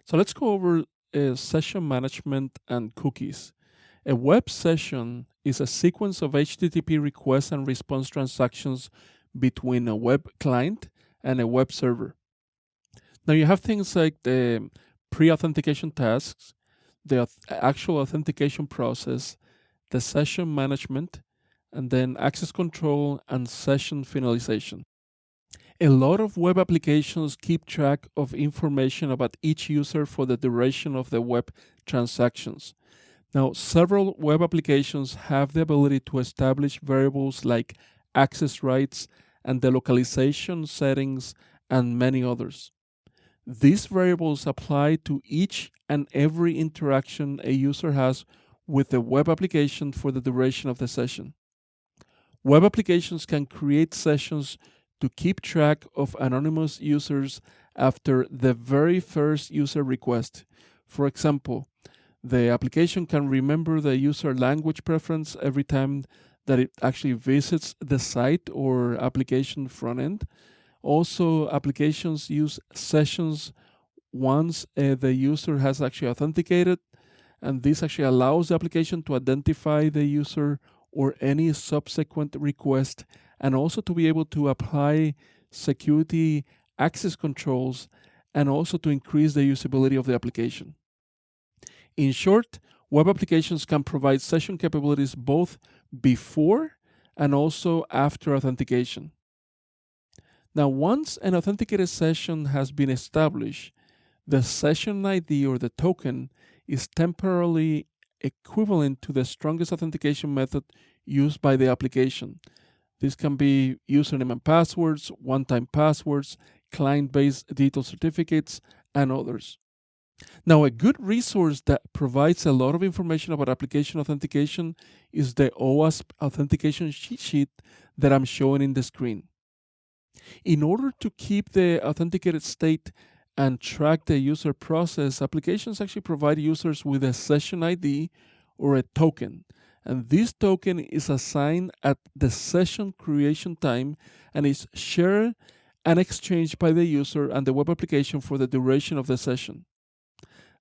So let's go over session management and cookies. A web session is a sequence of HTTP request and response transactions between a web client and a web server. Now you have things like the pre-authentication tasks, the actual authentication process, the session management, and then access control and session finalization. A lot of web applications keep track of information about each user for the duration of the web transactions. Now, several web applications have the ability to establish variables like access rights and the localization settings and many others. These variables apply to each and every interaction a user has with the web application for the duration of the session. Web applications can create sessions to keep track of anonymous users after the very first user request. For example, the application can remember the user language preference every time that it actually visits the site or application front end. Also, applications use sessions once the user has actually authenticated, and this actually allows the application to identify the user or any subsequent request, and also to be able to apply security access controls and also to increase the usability of the application. In short, web applications can provide session capabilities both before and also after authentication. Now, once an authenticated session has been established, the session ID or the token is temporarily equivalent to the strongest authentication method used by the application. This can be username and passwords, one-time passwords, client-based digital certificates, and others. Now, a good resource that provides a lot of information about application authentication is the OWASP authentication cheat sheet that I'm showing in the screen. In order to keep the authenticated state and track the user process, applications actually provide users with a session ID or a token. And this token is assigned at the session creation time and is shared and exchanged by the user and the web application for the duration of the session.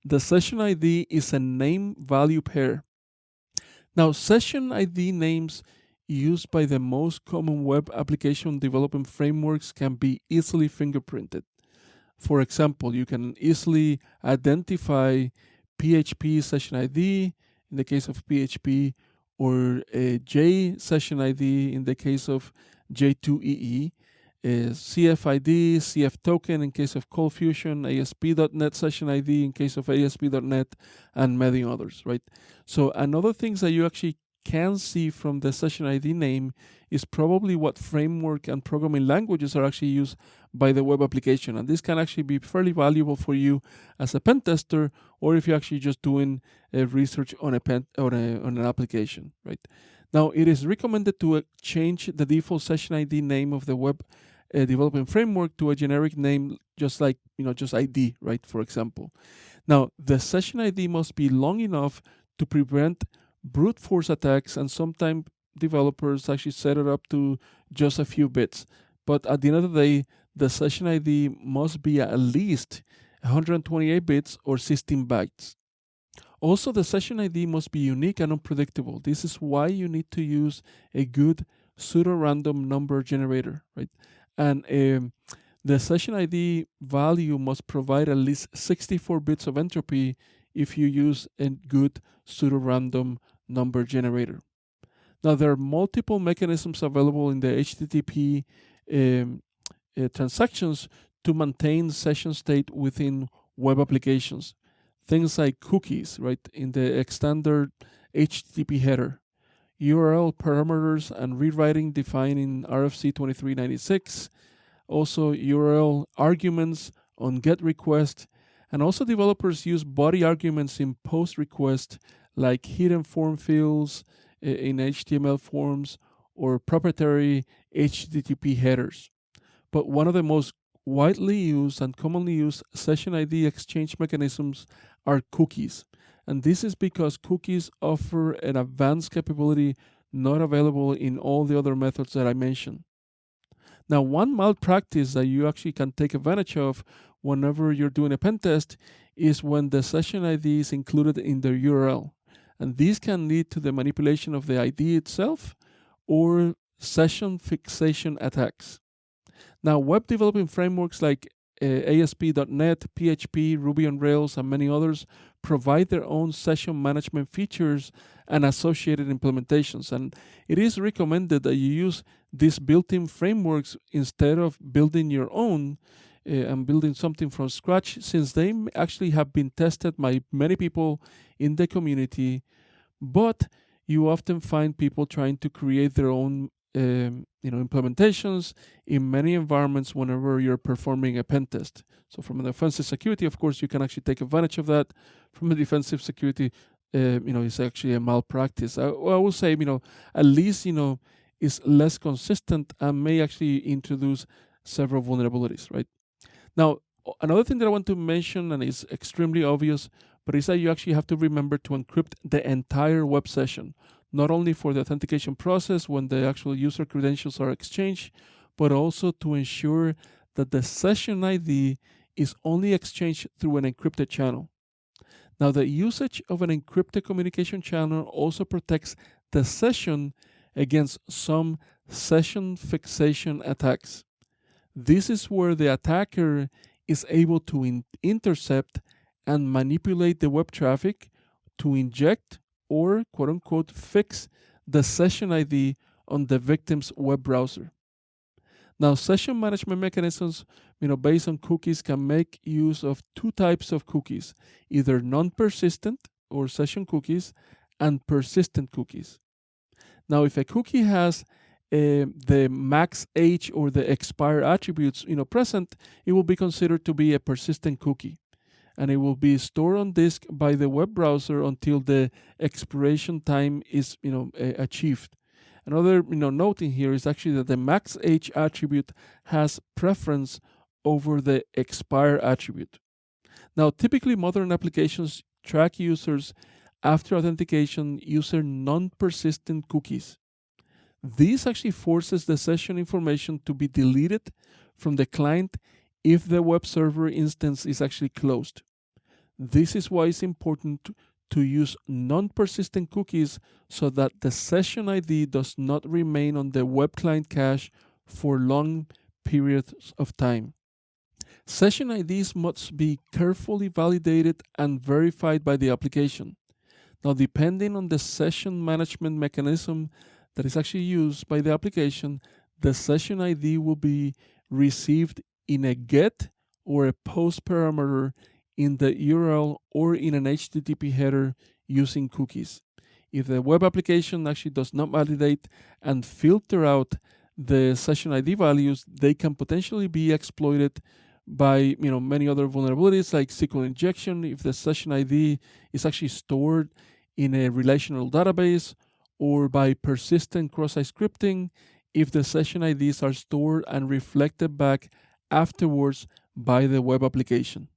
The session ID is a name value pair. Now, session ID names used by the most common web application development frameworks can be easily fingerprinted. For example, you can easily identify PHP session ID in the case of PHP, or a J session ID in the case of J2EE, CFID, CF token in case of Cold Fusion, ASP.NET session ID in case of ASP.NET, and many others, right? So another things that you actually can see from the session ID name is probably what framework and programming languages are actually used by the web application. And this can actually be fairly valuable for you as a pen tester, or if you're actually just doing research on on an application, right? Now, it is recommended to change the default session ID name of the web development framework to a generic name, just like, just ID, right? For example. Now, the session ID must be long enough to prevent brute force attacks, and sometimes developers actually set it up to just a few bits. But at the end of the day, the session ID must be at least 128 bits or 16 bytes. Also, the session ID must be unique and unpredictable. This is why you need to use a good pseudo-random number generator, right? And the session ID value must provide at least 64 bits of entropy if you use a good pseudo-random number generator. Now, there are multiple mechanisms available in the HTTP transactions to maintain session state within web applications. Things like cookies, right, in the standard HTTP header, URL parameters and rewriting defined in RFC 2396, also URL arguments on GET request, and also developers use body arguments in post request, like hidden form fields in HTML forms or proprietary HTTP headers. But one of the most widely used and commonly used session ID exchange mechanisms are cookies. And this is because cookies offer an advanced capability not available in all the other methods that I mentioned. Now, one malpractice that you actually can take advantage of whenever you're doing a pen test is when the session ID is included in the URL. And this can lead to the manipulation of the ID itself or session fixation attacks. Now, web development frameworks like ASP.NET, PHP, Ruby on Rails, and many others provide their own session management features and associated implementations. And it is recommended that you use these built-in frameworks instead of building your own and building something from scratch, since they actually have been tested by many people in the community. But you often find people trying to create their own implementations in many environments whenever you're performing a pen test. So from an offensive security, of course, you can actually take advantage of that. From a defensive security, it's actually a malpractice. I will say, at least, is less consistent and may actually introduce several vulnerabilities, right? Now, another thing that I want to mention, and is extremely obvious, but is that you actually have to remember to encrypt the entire web session, not only for the authentication process when the actual user credentials are exchanged, but also to ensure that the session ID is only exchanged through an encrypted channel. Now, the usage of an encrypted communication channel also protects the session against some session fixation attacks. This is where the attacker is able to intercept and manipulate the web traffic to inject or quote unquote fix the session ID on the victim's web browser. Now, session management mechanisms, based on cookies, can make use of two types of cookies, either non-persistent or session cookies and persistent cookies. Now, if a cookie has the max age or the expire attributes present, it will be considered to be a persistent cookie, and it will be stored on disk by the web browser until the expiration time is achieved. Another note in here is actually that the max age attribute has preference over the expire attribute. Now, typically modern applications track users after authentication using non-persistent cookies. This actually forces the session information to be deleted from the client if the web server instance is actually closed. This is why it's important to use non-persistent cookies so that the session ID does not remain on the web client cache for long periods of time. Session IDs must be carefully validated and verified by the application. Now, depending on the session management mechanism that is actually used by the application, the session ID will be received in a get or a post parameter in the URL or in an HTTP header using cookies. If the web application actually does not validate and filter out the session ID values, they can potentially be exploited by many other vulnerabilities like SQL injection if the session ID is actually stored in a relational database, or by persistent cross-site scripting if the session IDs are stored and reflected back afterwards by the web application.